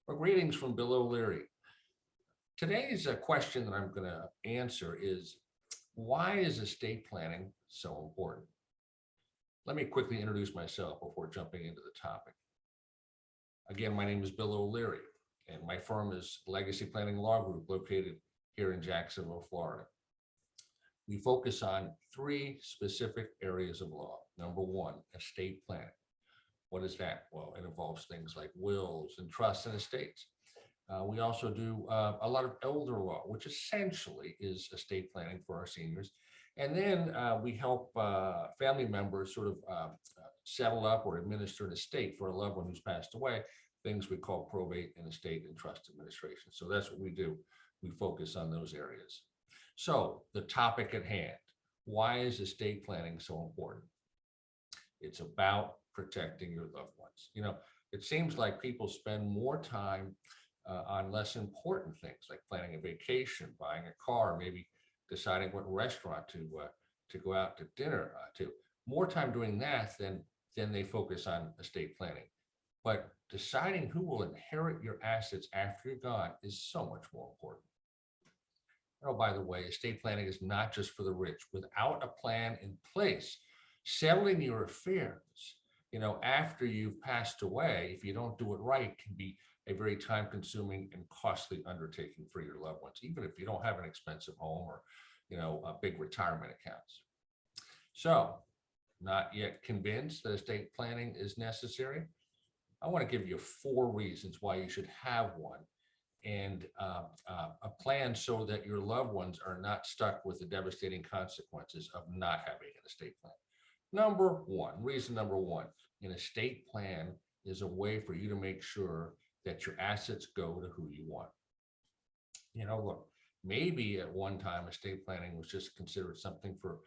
Well, greetings from Bill O'Leary. Today's question that I'm going to answer is, why is estate planning so important? Let me quickly introduce myself before jumping into the topic. Again, my name is Bill O'Leary, and my firm is Legacy Planning Law Group, located here in Jacksonville, Florida. We focus on three specific areas of law. Number one, estate planning. What is that? Well, it involves things like wills and trusts and estates. We also do a lot of elder law, which essentially is estate planning for our seniors. And then we help family members sort of settle up or administer an estate for a loved one who's passed away, things we call probate and estate and trust administration. So that's what we do. We focus on those areas. So the topic at hand, why is estate planning so important? It's about protecting your loved ones. It seems like people spend more time on less important things like planning a vacation, buying a car, maybe deciding what restaurant to go out to dinner to. More time doing that than they focus on estate planning. But deciding who will inherit your assets after you're gone is so much more important. Oh, by the way, estate planning is not just for the rich. Without a plan in place, settling your affairs, after you've passed away, if you don't do it right, can be a very time-consuming and costly undertaking for your loved ones, even if you don't have an expensive home or, a big retirement accounts. So, not yet convinced that estate planning is necessary? I want to give you 4 reasons why you should have one, and a plan so that your loved ones are not stuck with the devastating consequences of not having an estate plan. Reason number one, an estate plan is a way for you to make sure that your assets go to who you want. Look, maybe at one time estate planning was just considered something for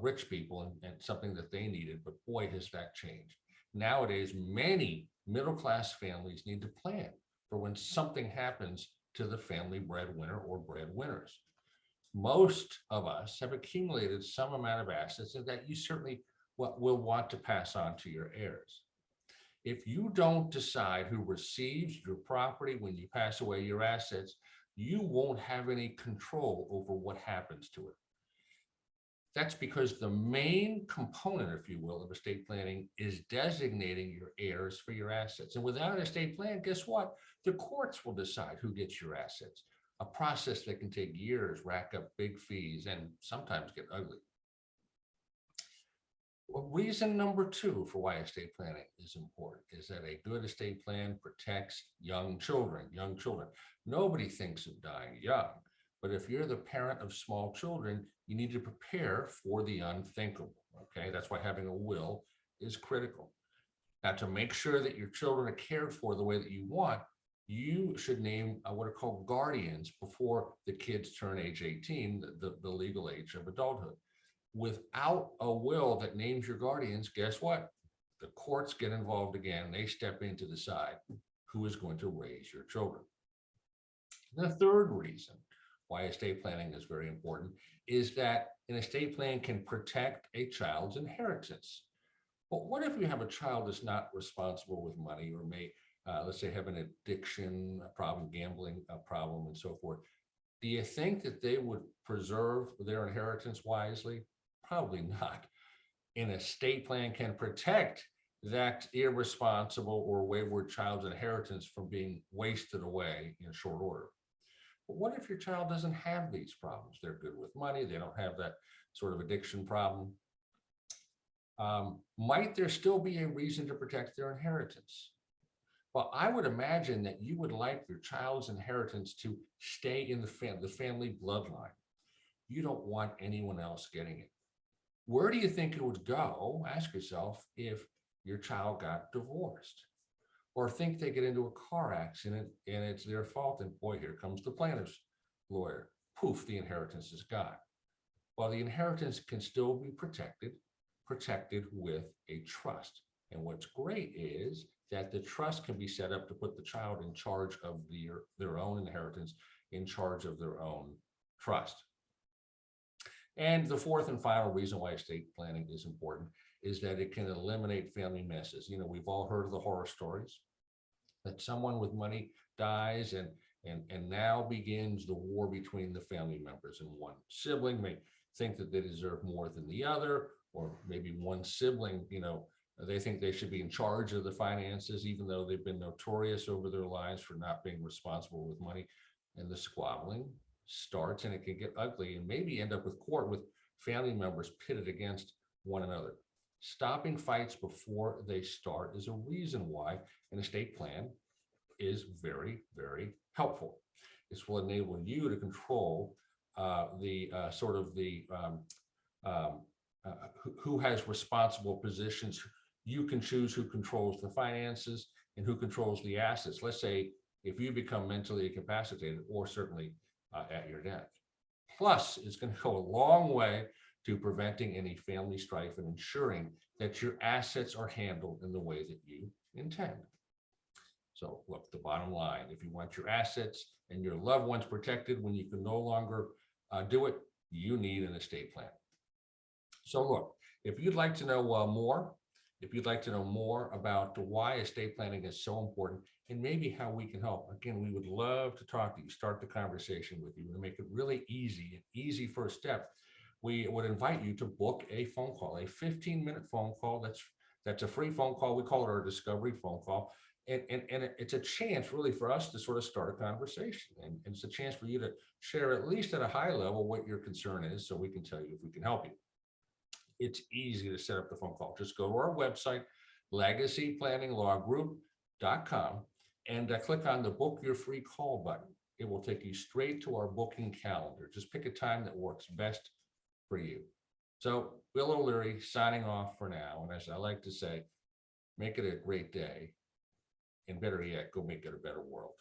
rich people and something that they needed, but boy, has that changed. Nowadays, many middle-class families need to plan for when something happens to the family breadwinner or breadwinners. Most of us have accumulated some amount of assets that you certainly will want to pass on to your heirs. If you don't decide who receives your property when you pass away, your assets, you won't have any control over what happens to it. That's because the main component, if you will, of estate planning is designating your heirs for your assets. And without an estate plan, guess what? The courts will decide who gets your assets, a process that can take years, rack up big fees, and sometimes get ugly. Well, reason number 2 for why estate planning is important is that a good estate plan protects young children. Nobody thinks of dying young, but if you're the parent of small children, you need to prepare for the unthinkable. Okay, that's why having a will is critical. Now, to make sure that your children are cared for the way that you want, you should name what are called guardians before the kids turn age 18, the legal age of adulthood. Without a will that names your guardians, guess what? The courts get involved again. They step in to decide who is going to raise your children. The third reason why estate planning is very important is that an estate plan can protect a child's inheritance. But what if you have a child that's not responsible with money or may, let's say, have an addiction problem, gambling problem, and so forth? Do you think that they would preserve their inheritance wisely? Probably not. An estate plan can protect that irresponsible or wayward child's inheritance from being wasted away in short order. But what if your child doesn't have these problems? They're good with money. They don't have that sort of addiction problem. Might there still be a reason to protect their inheritance? Well, I would imagine that you would like your child's inheritance to stay in the family bloodline. You don't want anyone else getting it. Where do you think it would go? Ask yourself if your child got divorced, or think they get into a car accident and it's their fault. And boy, here comes the plaintiff's lawyer. Poof, the inheritance is gone. Well, the inheritance can still be protected with a trust. And what's great is that the trust can be set up to put the child in charge of their own inheritance, in charge of their own trust. And the fourth and final reason why estate planning is important is that it can eliminate family messes. We've all heard of the horror stories. that someone with money dies, and now begins the war between the family members, and one sibling may think that they deserve more than the other, or maybe one sibling, they think they should be in charge of the finances, even though they've been notorious over their lives for not being responsible with money. And the squabbling starts, and it can get ugly, and maybe end up with court with family members pitted against one another. Stopping fights before they start is a reason why an estate plan is very, very helpful. This will enable you to control the sort of the who has responsible positions. You can choose who controls the finances and who controls the assets. Let's say if you become mentally incapacitated, or certainly at your death. Plus, it's going to go a long way to preventing any family strife and ensuring that your assets are handled in the way that you intend. So look, the bottom line, if you want your assets and your loved ones protected when you can no longer do it, you need an estate plan. So look, if you'd like to know more, if you'd like to know more about why estate planning is so important and maybe how we can help, again, we would love to talk to you, start the conversation with you, and make it really easy, an easy first step. We would invite you to book a phone call, a 15-minute phone call. That's a free phone call. We call it our discovery phone call. And it's a chance really for us to sort of start a conversation. And it's a chance for you to share, at least at a high level, what your concern is, so we can tell you if we can help you. It's easy to set up the phone call. Just go to our website, legacyplanninglawgroup.com, and click on the book your free call button. It will take you straight to our booking calendar. Just pick a time that works best for you. So Bill O'Leary signing off for now. And as I like to say, make it a great day. And better yet, go make it a better world.